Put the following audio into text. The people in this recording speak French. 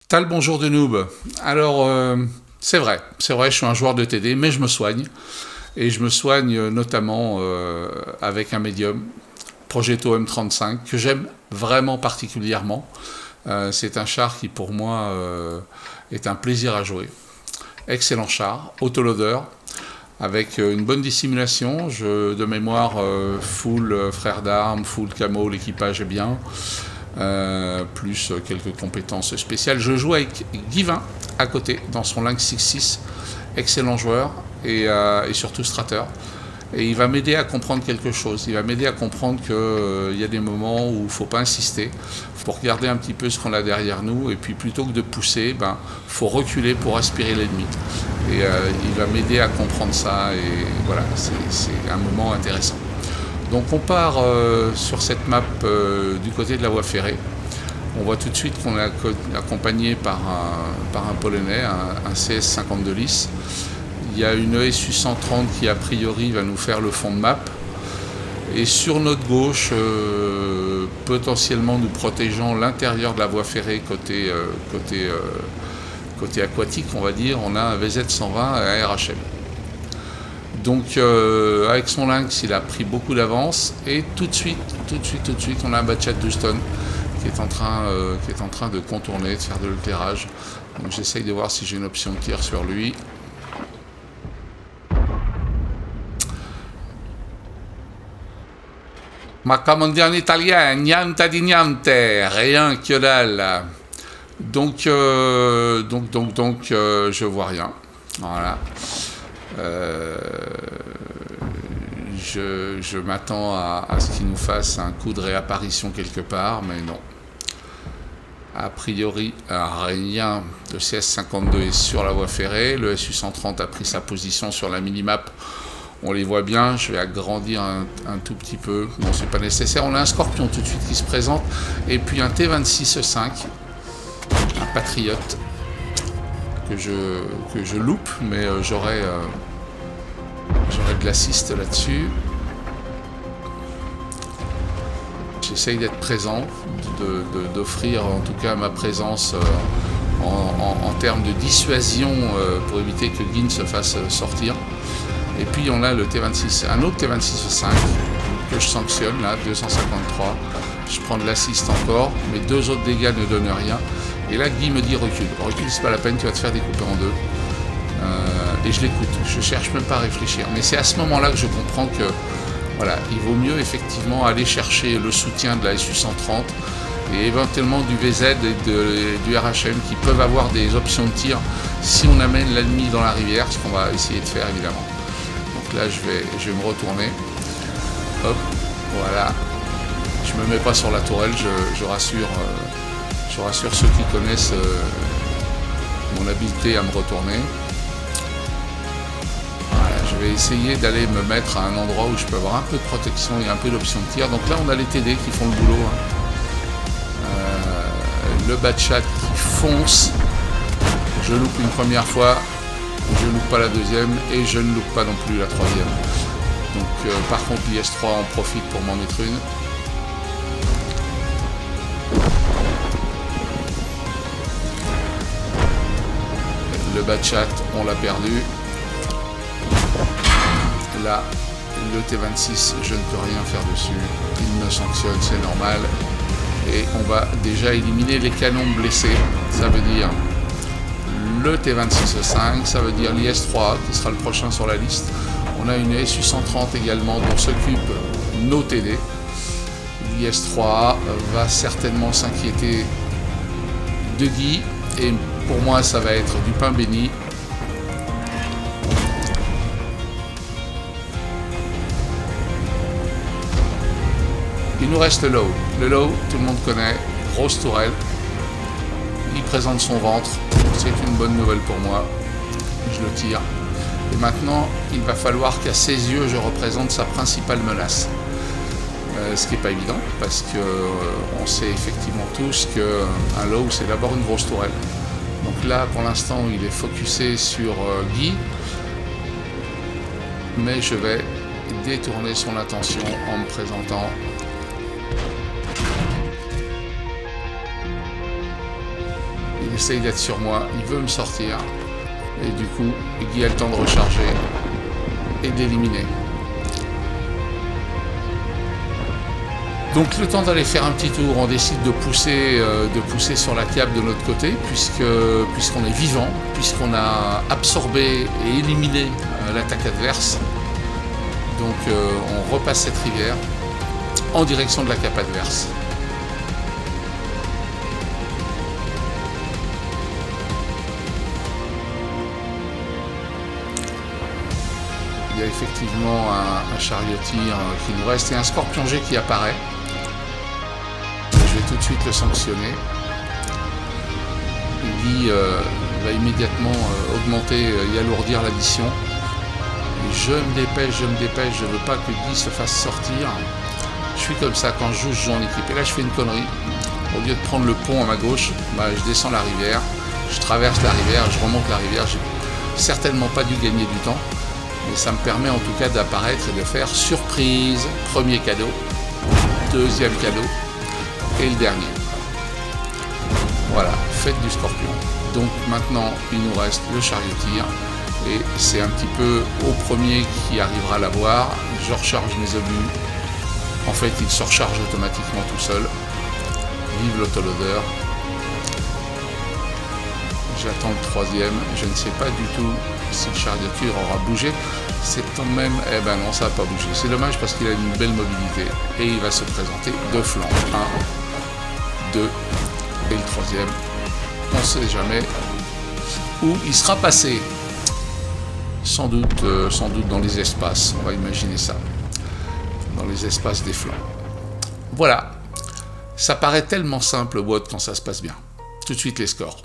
T'as le bonjour de noob. Alors, c'est vrai, je suis un joueur de TD, mais je me soigne. Et je me soigne notamment avec un médium, Progetto M35, que j'aime vraiment particulièrement. C'est un char qui, pour moi, est un plaisir à jouer. Excellent char, autoloader, avec une bonne dissimulation. De mémoire, full frère d'armes, full camo, l'équipage est bien. Plus quelques compétences spéciales. Je joue avec Guivin à côté dans son Lynx 6.6, excellent joueur et surtout strateur. Et il va m'aider à comprendre quelque chose. Il va m'aider à comprendre qu'il y a des moments où il ne faut pas insister. Il faut regarder un petit peu ce qu'on a derrière nous. Et puis plutôt que de pousser, il faut reculer pour aspirer l'ennemi. Et il va m'aider à comprendre ça. Et voilà, c'est un moment intéressant. Donc on part sur cette map du côté de la voie ferrée. On voit tout de suite qu'on est accompagné par un Polonais, un CS52 Lys. Il y a une ESU-130 qui a priori va nous faire le fond de map. Et sur notre gauche, potentiellement nous protégeant l'intérieur de la voie ferrée côté aquatique, on va dire, on a un VZ-120 à RHM. Donc avec son Lynx, il a pris beaucoup d'avance et tout de suite, on a un Batchat d'Houston qui est en train de contourner, de faire de l'éclairage. Donc j'essaye de voir si j'ai une option de tir sur lui. Ma comme on dit en italien, niente di niente, rien que dalle. Donc je vois rien. Voilà. Je m'attends à ce qu'il nous fasse un coup de réapparition quelque part, mais non. A priori, rien. Le CS52 est sur la voie ferrée. Le SU-130 a pris sa position sur la minimap. On les voit bien. Je vais agrandir un tout petit peu. Bon, c'est pas nécessaire. On a un Scorpion tout de suite qui se présente. Et puis un T26-5, un Patriote, que je loupe, mais j'aurai de l'assist là-dessus. J'essaye d'être présent, d'offrir en tout cas ma présence en termes de dissuasion pour éviter que Guin se fasse sortir. Et puis on a le T26, un autre T26-5 que je sanctionne là, 253. Je prends de l'assist encore, mais deux autres dégâts ne donnent rien. Et là Guy me dit recule, c'est pas la peine, tu vas te faire découper en deux. Et je l'écoute, je cherche même pas à réfléchir. Mais c'est à ce moment-là que je comprends que voilà, il vaut mieux effectivement aller chercher le soutien de la SU-130 et éventuellement du VZ et du RHM qui peuvent avoir des options de tir si on amène l'ennemi dans la rivière, ce qu'on va essayer de faire évidemment. Donc là je vais me retourner. Hop, voilà. Je me mets pas sur la tourelle, je rassure ceux qui connaissent mon habileté à me retourner. Je vais essayer d'aller me mettre à un endroit où je peux avoir un peu de protection et un peu d'option de tir. Donc là, on a les TD qui font le boulot. Le Batchat qui fonce. Je loupe une première fois, je ne loupe pas la deuxième et je ne loupe pas non plus la troisième. Donc par contre, l'IS-3 en profite pour m'en mettre une. Le Batchat, on l'a perdu. Là, le T26, je ne peux rien faire dessus. Il me sanctionne, c'est normal. Et on va déjà éliminer les canons blessés. Ça veut dire le T26-5, ça veut dire l'IS-3 qui sera le prochain sur la liste. On a une SU-130 également dont s'occupe nos TD. L'IS-3 va certainement s'inquiéter de Guy. Et pour moi, ça va être du pain béni. Il nous reste le low. Le low, tout le monde connaît, grosse tourelle. Il présente son ventre, c'est une bonne nouvelle pour moi. Je le tire. Et maintenant, il va falloir qu'à ses yeux, je représente sa principale menace. Ce qui n'est pas évident, parce qu'on sait effectivement tous qu'un low, c'est d'abord une grosse tourelle. Donc là, pour l'instant, il est focusé sur Guy. Mais je vais détourner son attention en me présentant. essaye d'être sur moi, il veut me sortir. Et du coup, Guy a le temps de recharger et d'éliminer. Donc le temps d'aller faire un petit tour, on décide de pousser sur la cape de notre côté, puisqu'on est vivant, puisqu'on a absorbé et éliminé l'attaque adverse. Donc on repasse cette rivière en direction de la cape adverse. Il y a effectivement un chariotir qui nous reste et un scorpion G qui apparaît. Je vais tout de suite le sanctionner. Guy va immédiatement augmenter et alourdir l'addition. Je me dépêche, je ne veux pas que Guy se fasse sortir. Je suis comme ça, quand je joue en équipe. Et là, je fais une connerie. Au lieu de prendre le pont à ma gauche, je descends la rivière, je traverse la rivière, je remonte la rivière. J'ai certainement pas dû gagner du temps, mais ça me permet en tout cas d'apparaître et de faire surprise. Premier cadeau, deuxième cadeau et le dernier. Voilà, fête du scorpion. Donc maintenant, il nous reste le chariotir. Et c'est un petit peu au premier qui arrivera à l'avoir. Je recharge mes obus. En fait, il se recharge automatiquement tout seul. Vive l'autoloader. J'attends le troisième. Je ne sais pas du tout si le chariotir aura bougé. C'est quand même... Eh ben non, ça n'a pas bougé. C'est dommage parce qu'il a une belle mobilité. Et il va se présenter de flanc. 1, 2 et le troisième. On ne sait jamais où il sera passé. Sans doute dans les espaces, on va imaginer ça, dans les espaces des flancs. Voilà, ça paraît tellement simple, WOD, quand ça se passe bien. Tout de suite les scores.